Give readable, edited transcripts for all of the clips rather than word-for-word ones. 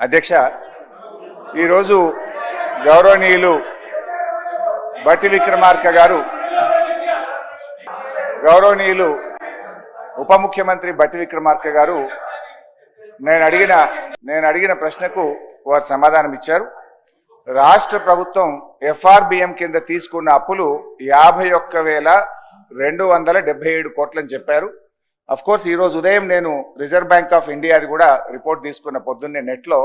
అధ్యక్ష ఈరోజు గౌరవనీయులు బట్టి విక్రమార్క గారు గౌరవనీయులు ఉప ముఖ్యమంత్రి బట్టి విక్రమార్క గారు నేను అడిగిన ప్రశ్నకు వారు సమాధానం ఇచ్చారు. రాష్ట్ర ప్రభుత్వం ఎఫ్ఆర్బిఎం కింద తీసుకున్న అప్పులు 51,277 కోట్లని చెప్పారు. అఫ్ కోర్స్ ఈ రోజు ఉదయం నేను రిజర్వ్ బ్యాంక్ ఆఫ్ ఇండియాది కూడా రిపోర్ట్ తీసుకున్న పొద్దున్నే నెట్లో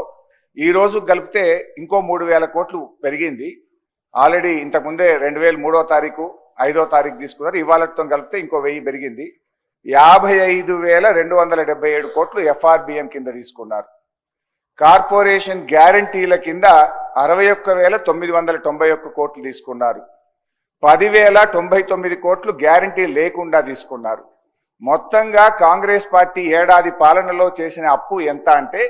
ఈ రోజు కలిపితే ఇంకో 3,000 కోట్లు పెరిగింది. ఆల్రెడీ ఇంతకుముందే 2003వ తారీఖు 5వ తారీఖు తీసుకున్నారు. ఇవాళతో కలిపితే ఇంకో 1000 పెరిగింది. 55,277 కోట్లు ఎఫ్ఆర్బిఎం కింద తీసుకున్నారు. కార్పొరేషన్ గ్యారంటీల కింద 61,991 కోట్లు తీసుకున్నారు. 10,099 కోట్లు గ్యారంటీ లేకుండా తీసుకున్నారు. మొత్తంగా కాంగ్రెస్ పార్టీ ఏడాది పాలనలో చేసిన అప్పు ఎంత అంటే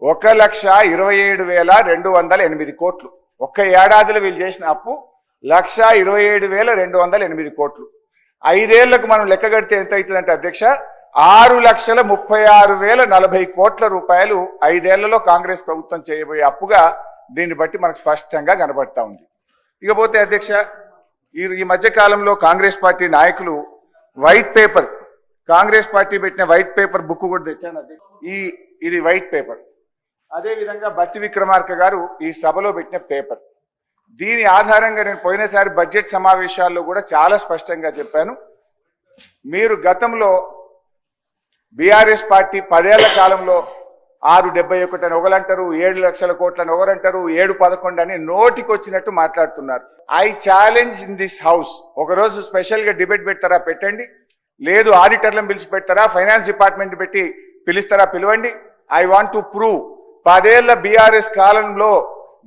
1,27,208 కోట్లు. ఒక్క ఏడాదిలో వీళ్ళు చేసిన అప్పు 1,27,208 కోట్లు. 5 ఏళ్లకు మనం లెక్క కడితే ఎంత అవుతుందంటే అధ్యక్ష 6,36,040 కోట్ల రూపాయలు 5 ఏళ్లలో కాంగ్రెస్ ప్రభుత్వం చేయబోయే అప్పుగా దీన్ని బట్టి మనకు స్పష్టంగా కనబడతా ఉంది. ఇకపోతే అధ్యక్ష ఈ మధ్య కాలంలో కాంగ్రెస్ పార్టీ నాయకులు వైట్ పేపర్, కాంగ్రెస్ పార్టీ పెట్టిన వైట్ పేపర్ బుక్ కూడా తెచ్చాను. ఇది వైట్ పేపర్. అదే విధంగా బట్టి విక్రమార్క గారు ఈ సభలో పెట్టిన పేపర్. దీని ఆధారంగా నేను పోయినసారి బడ్జెట్ సమావేశాల్లో కూడా చాలా స్పష్టంగా చెప్పాను. మీరు గతంలో బీఆర్ఎస్ పార్టీ 10 ఏళ్ల కాలంలో 671 అని ఒకరంటారు, 7 లక్షల కోట్లని ఒకరంటారు, 711 అని నోటికొచ్చినట్టు మాట్లాడుతున్నారు. I challenge in this house, ఒకరోజు స్పెషల్ గా డిబేట్ పెడతారా పెట్టండి, లేదు ఆడిటర్లను పిలిచి పెడతారా, ఫైనాన్స్ డిపార్ట్మెంట్ పెట్టి పిలుస్తారా పిలవండి. ఐ వాంట్ టు ప్రూవ్ 10 ఏళ్ల బీఆర్ఎస్ కాలంలో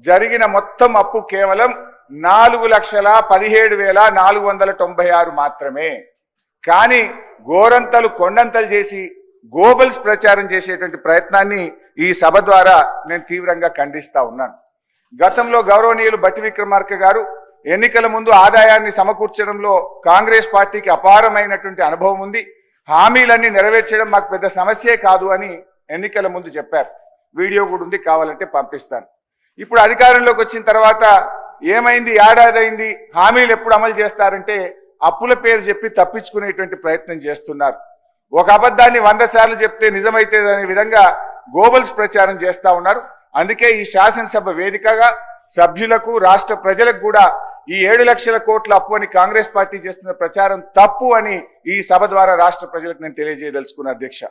జరిగిన మొత్తం అప్పు కేవలం 4,17,496 మాత్రమే. కానీ గోరంతలు కొండంతలు చేసి గోబల్స్ ప్రచారం చేసేటువంటి ప్రయత్నాన్ని ఈ సభ ద్వారా నేను తీవ్రంగా ఖండిస్తా ఉన్నాను. గతంలో గౌరవనీయులు బట్టి విక్రమార్క గారు ఎన్నికల ముందు ఆదాయాన్ని సమకూర్చడంలో కాంగ్రెస్ పార్టీకి అపారమైనటువంటి అనుభవం ఉంది, హామీలన్నీ నెరవేర్చడం మాకు పెద్ద సమస్యే కాదు అని ఎన్నికల ముందు చెప్పారు. వీడియో కూడా ఉంది, కావాలంటే పంపిస్తాను. ఇప్పుడు అధికారంలోకి వచ్చిన తర్వాత ఏమైంది, ఏడాది అయింది, హామీలు ఎప్పుడు అమలు చేస్తారంటే అప్పుల పేరు చెప్పి తప్పించుకునేటువంటి ప్రయత్నం చేస్తున్నారు. ఒక అబద్ధాన్ని 100 సార్లు చెప్తే నిజమైతే అనే విధంగా గోబల్స్ ప్రచారం చేస్తా ఉన్నారు. అందుకే ఈ శాసనసభ వేదికగా సభ్యులకు రాష్ట్ర ప్రజలకు కూడా ఈ 7 లక్షల కోట్ల అప్పు అని కాంగ్రెస్ పార్టీ చేస్తున్న ప్రచారం తప్పు అని ఈ సభ ద్వారా రాష్ట్ర ప్రజలకు నేను తెలియజేయదలుచుకున్నా అధ్యక్ష.